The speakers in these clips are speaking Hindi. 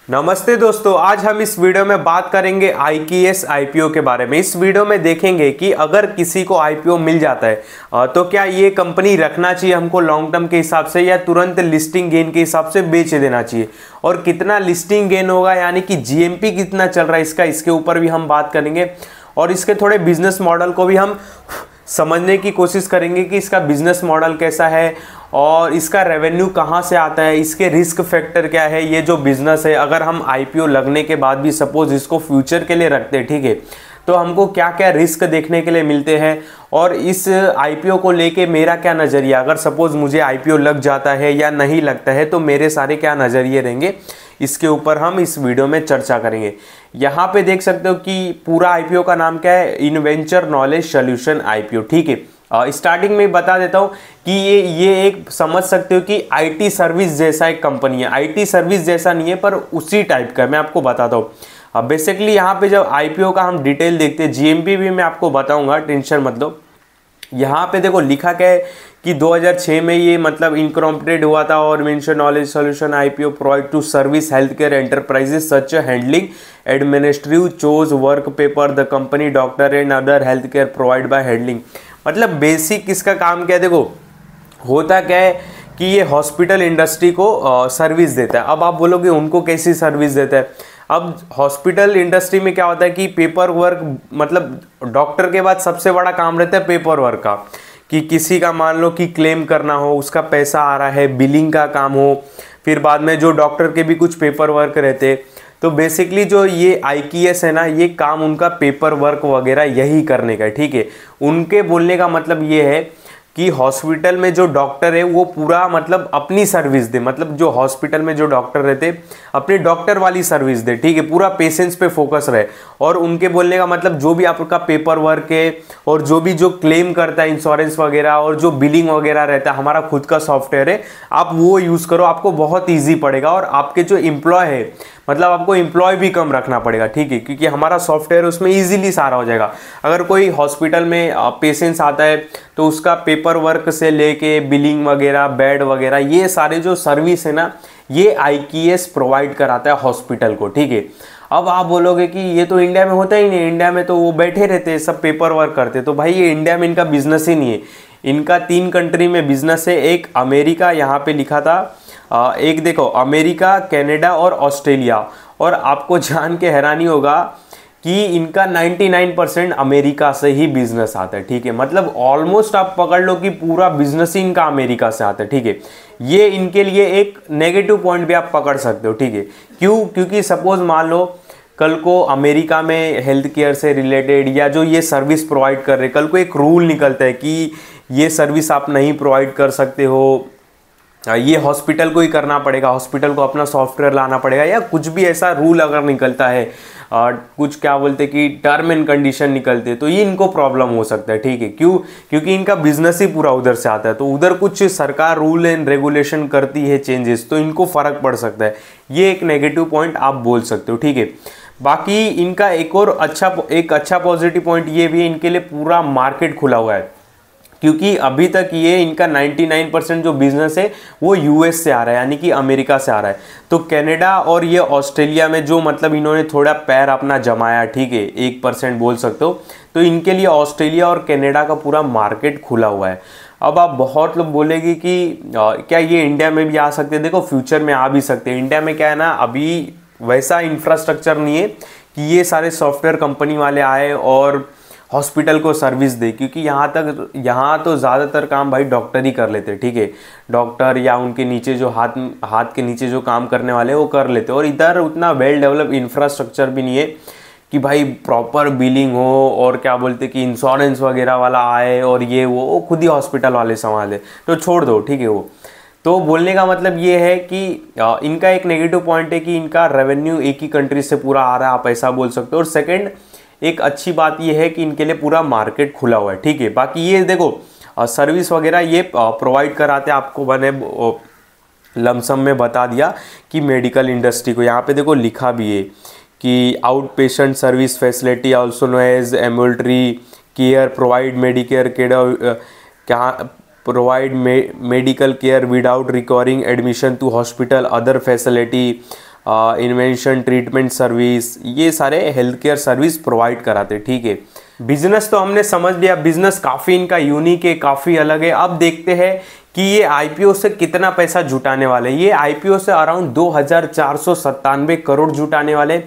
नमस्ते दोस्तों, आज हम इस वीडियो में बात करेंगे IKS IPO के बारे में। इस वीडियो में देखेंगे कि अगर किसी को IPO मिल जाता है तो क्या ये कंपनी रखना चाहिए हमको लॉन्ग टर्म के हिसाब से या तुरंत लिस्टिंग गेन के हिसाब से बेच देना चाहिए, और कितना लिस्टिंग गेन होगा यानी कि GMP कितना चल रहा है इसका, इसके ऊपर भी हम बात करेंगे। और इसके थोड़े बिजनेस मॉडल को भी हम समझने की कोशिश करेंगे कि इसका बिजनेस मॉडल कैसा है और इसका रेवेन्यू कहाँ से आता है, इसके रिस्क फैक्टर क्या है। ये जो बिजनेस है, अगर हम IPO लगने के बाद भी सपोज इसको फ्यूचर के लिए रखते हैं, ठीक है, तो हमको क्या क्या रिस्क देखने के लिए मिलते हैं और इस IPO को लेके मेरा क्या नज़रिया, अगर सपोज मुझे IPO लग जाता है या नहीं लगता है तो मेरे सारे क्या नज़रिए रहेंगे, इसके ऊपर हम इस वीडियो में चर्चा करेंगे। यहाँ पे देख सकते हो कि पूरा IPO का नाम क्या है, इन्वेंचर नॉलेज सॉल्यूशन IPO, ठीक है। स्टार्टिंग में बता देता हूँ कि ये एक समझ सकते हो कि IT सर्विस जैसा एक कंपनी है। IT सर्विस जैसा नहीं है पर उसी टाइप का, मैं आपको बताता हूँ। अब बेसिकली यहाँ पे जब IPO का हम डिटेल देखते हैं, GMP भी मैं आपको बताऊंगा, टेंशन मत लो। यहाँ पे देखो लिखा क्या है कि 2006 में ये मतलब इनकॉर्पोरेट हुआ था और Inventurus knowledge solution IPO provide to service health care enterprises such handling administrative chose work paper the company doctor and other health care provide by handling. मतलब बेसिक इसका काम क्या है, देखो होता क्या है कि ये हॉस्पिटल इंडस्ट्री को सर्विस देता है। अब आप बोलोगे उनको कैसी सर्विस देता है। अब हॉस्पिटल इंडस्ट्री में क्या होता है कि पेपर वर्क, मतलब डॉक्टर के बाद सबसे बड़ा काम रहता है पेपर वर्क का, कि किसी का मान लो कि क्लेम करना हो, उसका पैसा आ रहा है, बिलिंग का काम हो, फिर बाद में जो डॉक्टर के भी कुछ पेपर वर्क रहते। तो बेसिकली जो ये IKS है ना, ये काम उनका पेपर वर्क वगैरह यही करने का है, ठीक है। उनके बोलने का मतलब ये है कि हॉस्पिटल में जो डॉक्टर है वो पूरा मतलब अपनी सर्विस दे, मतलब जो हॉस्पिटल में जो डॉक्टर रहते अपने डॉक्टर वाली सर्विस दे, ठीक है, पूरा पेशेंट्स पे फोकस रहे। और उनके बोलने का मतलब जो भी आपका पेपर वर्क है और जो भी जो क्लेम करता है इंश्योरेंस वगैरह और जो बिलिंग वगैरह रहता है, हमारा खुद का सॉफ्टवेयर है, आप वो यूज़ करो, आपको बहुत ईजी पड़ेगा। और आपके जो एम्प्लॉय है, मतलब आपको एम्प्लॉय भी कम रखना पड़ेगा, ठीक है, क्योंकि हमारा सॉफ्टवेयर उसमें इजीली सारा हो जाएगा। अगर कोई हॉस्पिटल में पेशेंट्स आता है तो उसका पेपर वर्क से लेके बिलिंग वगैरह, बेड वगैरह, ये सारे जो सर्विस है ना, ये IKS प्रोवाइड कराता है हॉस्पिटल को, ठीक है। अब आप बोलोगे कि ये तो इंडिया में होता ही नहीं, इंडिया में तो वो बैठे रहते हैं, सब पेपर वर्क करते। तो भाई ये इंडिया में इनका बिजनेस ही नहीं है। इनका 3 कंट्री में बिजनेस है। एक अमेरिका, यहाँ पे लिखा था, एक देखो अमेरिका, कनाडा और ऑस्ट्रेलिया। और आपको जान के हैरानी होगा कि इनका 99% अमेरिका से ही बिजनेस आता है, ठीक है। मतलब ऑलमोस्ट आप पकड़ लो कि पूरा बिजनेस ही इनका अमेरिका से आता है, ठीक है। ये इनके लिए एक नेगेटिव पॉइंट भी आप पकड़ सकते हो, ठीक है। क्यों? क्योंकि सपोज मान लो कल को अमेरिका में हेल्थ केयर से रिलेटेड या जो ये सर्विस प्रोवाइड कर रहे, कल को एक रूल निकलता है कि ये सर्विस आप नहीं प्रोवाइड कर सकते हो, ये हॉस्पिटल को ही करना पड़ेगा, हॉस्पिटल को अपना सॉफ्टवेयर लाना पड़ेगा, या कुछ भी ऐसा रूल अगर निकलता है, कुछ क्या बोलते कि टर्म एंड कंडीशन निकलते, तो ये इनको प्रॉब्लम हो सकता है, ठीक है। क्यों? क्योंकि इनका बिजनेस ही पूरा उधर से आता है, तो उधर कुछ सरकार रूल एंड रेगुलेशन करती है चेंजेस, तो इनको फर्क पड़ सकता है। ये एक नेगेटिव पॉइंट आप बोल सकते हो, ठीक है। बाकी इनका एक और अच्छा पॉजिटिव पॉइंट ये भी है, इनके लिए पूरा मार्केट खुला हुआ है, क्योंकि अभी तक ये इनका 99% जो बिजनेस है वो US से आ रहा है, यानी कि अमेरिका से आ रहा है। तो कनाडा और ये ऑस्ट्रेलिया में जो मतलब इन्होंने थोड़ा पैर अपना जमाया, ठीक है, 1% बोल सकते हो, तो इनके लिए ऑस्ट्रेलिया और कनाडा का पूरा मार्केट खुला हुआ है। अब आप बहुत लोग बोलेंगे कि क्या ये इंडिया में भी आ सकते हैं। देखो फ्यूचर में आ भी सकते हैं। इंडिया में क्या है ना, अभी वैसा इंफ्रास्ट्रक्चर नहीं है कि ये सारे सॉफ्टवेयर कंपनी वाले आए और हॉस्पिटल को सर्विस दे, क्योंकि यहाँ तो ज़्यादातर काम भाई डॉक्टर ही कर लेते हैं, ठीक है। डॉक्टर या उनके नीचे जो हाथ के नीचे जो काम करने वाले वो कर लेते हैं। और इधर उतना वेल डेवलप इंफ्रास्ट्रक्चर भी नहीं है कि भाई प्रॉपर बिलिंग हो और क्या बोलते कि इंश्योरेंस वगैरह वाला आए और ये वो खुद ही हॉस्पिटल वाले संभाले, तो छोड़ दो, ठीक है। वो तो बोलने का मतलब ये है कि इनका एक नेगेटिव पॉइंट है कि इनका रेवेन्यू एक ही कंट्री से पूरा आ रहा है, आप ऐसा बोल सकते हो। और सेकेंड एक अच्छी बात यह है कि इनके लिए पूरा मार्केट खुला हुआ है, ठीक है। बाकी ये देखो सर्विस वगैरह ये प्रोवाइड कराते हैं आपको, मैंने लमसम में बता दिया कि मेडिकल इंडस्ट्री को। यहाँ पे देखो लिखा भी है कि outpatient service facility also known as ambulatory care provide medicare क्या provide medical care without requiring admission to hospital, other facility invention, treatment service, ये सारे हेल्थ केयर सर्विस प्रोवाइड कराते। ठीक है, बिजनेस तो हमने समझ लिया, बिजनेस काफ़ी इनका यूनिक है, काफ़ी अलग है। अब देखते हैं कि ये आईपीओ से कितना पैसा जुटाने वाले। ये आईपीओ से अराउंड 2497 करोड़ जुटाने वाले।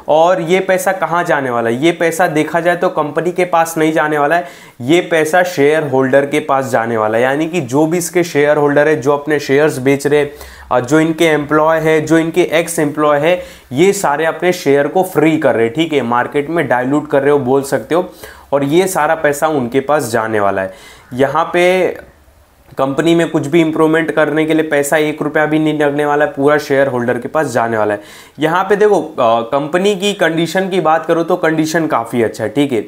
और ये पैसा कहाँ जाने वाला है? ये पैसा देखा जाए तो कंपनी के पास नहीं जाने वाला है, ये पैसा शेयर होल्डर के पास जाने वाला है। यानी कि जो भी इसके शेयर होल्डर है, जो अपने शेयर्स बेच रहे, जो इनके एम्प्लॉय है, जो इनके एक्स एम्प्लॉय है, ये सारे अपने शेयर को फ्री कर रहे हैं। ठीक है, मार्केट में डाइल्यूट कर रहे हो बोल सकते हो। और ये सारा पैसा उनके पास जाने वाला है। यहाँ पे कंपनी में कुछ भी इंप्रूवमेंट करने के लिए पैसा 1 रुपया भी नहीं लगने वाला है, पूरा शेयर होल्डर के पास जाने वाला है। यहाँ पे देखो, कंपनी की कंडीशन की बात करो तो कंडीशन काफ़ी अच्छा है। ठीक है,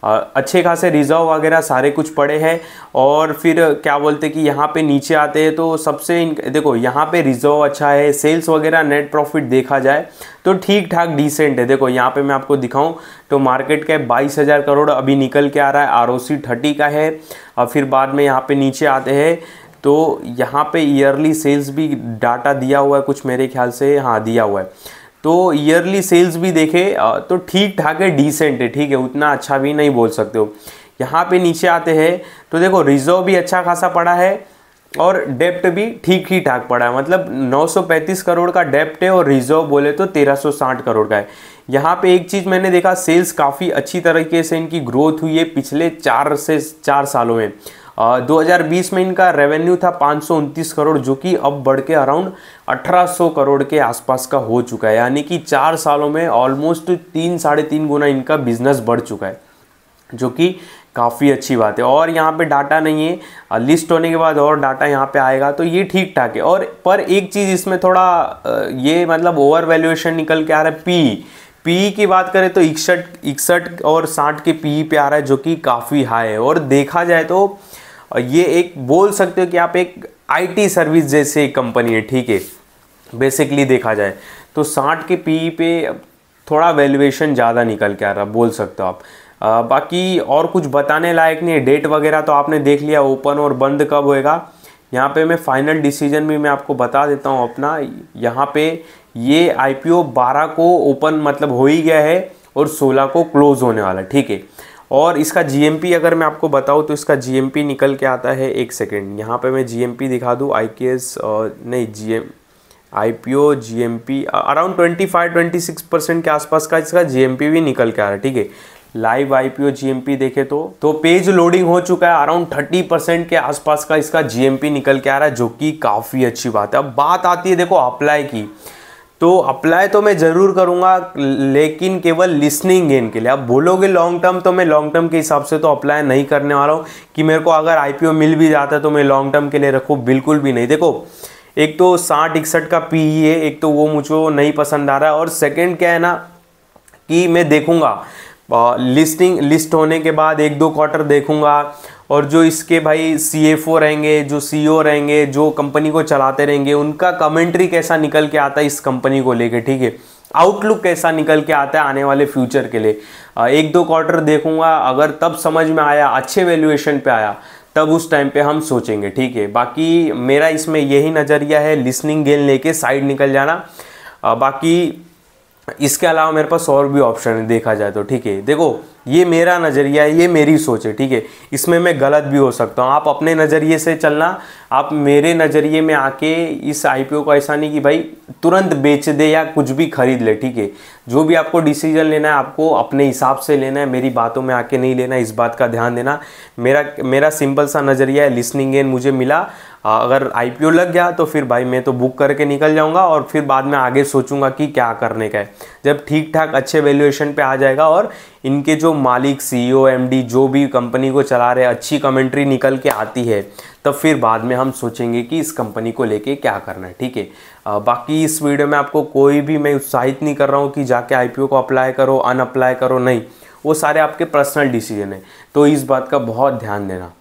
अच्छे खासे रिजर्व वगैरह सारे कुछ पड़े हैं। और फिर क्या बोलते कि यहाँ पे नीचे आते हैं तो सबसे देखो, यहाँ पे रिजर्व अच्छा है, सेल्स वगैरह, नेट प्रॉफिट देखा जाए तो ठीक ठाक डिसेंट है। देखो यहाँ पे मैं आपको दिखाऊं तो मार्केट कैप 22,000 करोड़ अभी निकल के आ रहा है, आरओसी 30 का है। और फिर बाद में यहाँ पे नीचे आते हैं तो यहाँ पे ईयरली सेल्स भी डाटा दिया हुआ है कुछ, मेरे ख्याल से हाँ दिया हुआ है। तो ईयरली सेल्स भी देखे तो ठीक ठाक है, डिसेंट है। ठीक है, उतना अच्छा भी नहीं बोल सकते हो। यहाँ पे नीचे आते हैं तो देखो, रिजर्व भी अच्छा खासा पड़ा है और डेप्ट भी ठीक ही ठाक पड़ा है। मतलब 935 करोड़ का डेप्ट है और रिजर्व बोले तो 1360 करोड़ का है। यहाँ पे एक चीज़ मैंने देखा, सेल्स काफ़ी अच्छी तरीके से इनकी ग्रोथ हुई है पिछले 4 सालों में। 2020 में इनका रेवेन्यू था 529 करोड़, जो कि अब बढ़ के अराउंड 1800 करोड़ के आसपास का हो चुका है। यानी कि 4 सालों में ऑलमोस्ट 3-3.5 गुना इनका बिजनेस बढ़ चुका है, जो कि काफ़ी अच्छी बात है। और यहाँ पे डाटा नहीं है, लिस्ट होने के बाद और डाटा यहाँ पे आएगा तो ये ठीक ठाक है। और पर एक चीज़ इसमें थोड़ा ये मतलब ओवर वैल्यूएशन निकल के आ रहा है। पी की बात करें तो 61 और 60 के पी पे आ रहा है, जो कि काफ़ी हाई है। और देखा जाए तो ये एक बोल सकते हो कि आप एक आईटी सर्विस जैसे कंपनी है। ठीक है, बेसिकली देखा जाए तो 60 के पी पे थोड़ा वैल्यूएशन ज़्यादा निकल के आ रहा, बोल सकते हो आप। बाकी और कुछ बताने लायक नहीं है। डेट वगैरह तो आपने देख लिया, ओपन और बंद कब होएगा। यहाँ पे मैं फाइनल डिसीजन भी मैं आपको बता देता हूँ अपना। यहाँ पे ये आईपीओ 12 को ओपन मतलब हो ही गया है और 16 को क्लोज होने वाला है। ठीक है, और इसका जीएमपी अगर मैं आपको बताऊँ तो इसका जीएमपी निकल के आता है, एक सेकेंड यहाँ पे मैं जीएमपी दिखा दूँ। आईकेएस नहीं, आईपीओ जीएमपी अराउंड 25-26% के आसपास का इसका जीएमपी भी निकल के आ रहा है। ठीक है, लाइव आईपीओ जीएमपी देखे तो पेज लोडिंग हो चुका है, अराउंड 30% के आसपास का इसका जीएमपी निकल के आ रहा है, जो कि काफ़ी अच्छी बात है। अब बात आती है देखो अप्लाई की, तो अप्लाई तो मैं ज़रूर करूँगा, लेकिन केवल लिसनिंग गेन के लिए। आप बोलोगे लॉन्ग टर्म, तो मैं लॉन्ग टर्म के हिसाब से तो अप्लाई नहीं करने वाला हूँ कि मेरे को अगर आईपीओ मिल भी जाता है तो मैं लॉन्ग टर्म के लिए रखूँ, बिल्कुल भी नहीं। देखो, एक तो 60-61 का पीई है, एक तो वो मुझको नहीं पसंद आ रहा है। और सेकंड क्या है ना कि मैं देखूंगा लिस्ट होने के बाद 1-2 क्वार्टर देखूंगा, और जो इसके भाई सीएफओ रहेंगे, जो सीईओ रहेंगे, जो कंपनी को चलाते रहेंगे, उनका कमेंट्री कैसा निकल के आता है इस कंपनी को लेके। ठीक है, आउटलुक कैसा निकल के आता है आने वाले फ्यूचर के लिए। 1-2 क्वार्टर देखूंगा, अगर तब समझ में आया, अच्छे वैल्यूएशन पे आया, तब उस टाइम पे हम सोचेंगे। ठीक है, बाकी मेरा इसमें यही नज़रिया है, लिसनिंग गेन लेके साइड निकल जाना। बाकी इसके अलावा मेरे पास और भी ऑप्शन है देखा जाए तो। ठीक है, देखो ये मेरा नज़रिया है, ये मेरी सोच है। ठीक है, इसमें मैं गलत भी हो सकता हूँ, आप अपने नज़रिए से चलना। आप मेरे नज़रिए में आके इस आईपीओ को ऐसा नहीं कि भाई तुरंत बेच दे या कुछ भी खरीद ले। ठीक है, जो भी आपको डिसीजन लेना है आपको अपने हिसाब से लेना है, मेरी बातों में आके नहीं लेना, इस बात का ध्यान देना। मेरा सिंपल सा नज़रिया है, लिसनिंग गेन मुझे मिला, अगर आईपीओ लग गया तो फिर भाई मैं तो बुक करके निकल जाऊंगा, और फिर बाद में आगे सोचूंगा कि क्या करने का है। जब ठीक ठाक अच्छे वैल्यूएशन पे आ जाएगा और इनके जो मालिक, सीईओ, एमडी जो भी कंपनी को चला रहे, अच्छी कमेंट्री निकल के आती है, तब फिर बाद में हम सोचेंगे कि इस कंपनी को लेके क्या करना है। ठीक है, बाकी इस वीडियो में आपको कोई भी मैं उत्साहित नहीं कर रहा हूँ कि जाके आईपीओ को अप्लाई करो, अनअप्लाई करो, नहीं, वो सारे आपके पर्सनल डिसीजन है, तो इस बात का बहुत ध्यान देना।